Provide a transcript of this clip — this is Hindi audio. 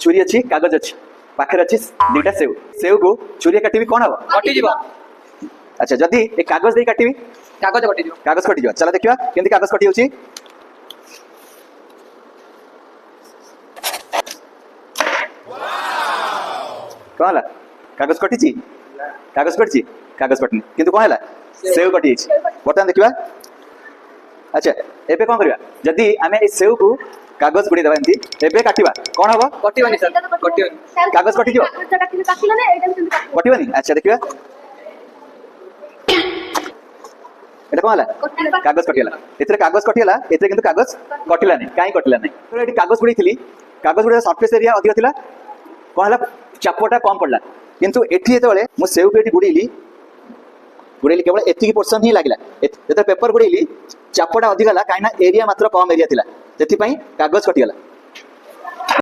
छुरी अच्छी कागज अच्छी पाखे अच्छी दुईटा सेव सेव को छुरी काटी कौन हम कटि जीव अच्छा जदि ए कागज दे काटी कागज कटि जीव कागज कटि जाओ चला देखिए केमती कागज कटि होची कौन है कागज कटि कागज कटि कागज कटनी किंतु कौन है सेव कटि बर्तमान देखिए अच्छा एबे कौन करबा जदि आमे ए सेव को कागज गुडी देबा एंती एबे काटिबा कौन हबो कटिबनी सर कटिबनी कागज कटि जो कटिबनी अच्छा देखिए एटा कौन है कागज कटिला एतरे कागज कटिला एतरे किंतु कागज कटिला नहीं काई कटिला नहीं एटी कागज गुडी थिली कागज गुडी सरफेस एरिया अधिक थिला कौन है चापटा कम पड़ला किंतु एठी एतबेले मु सेव को एटी गुडीली केवल एतिकी पोर्शन ही लागला एते पेपर गुडीली चापटा अधिक गला काईना एरिया मात्र कम एरिया थिला सेति पई कागज कटिला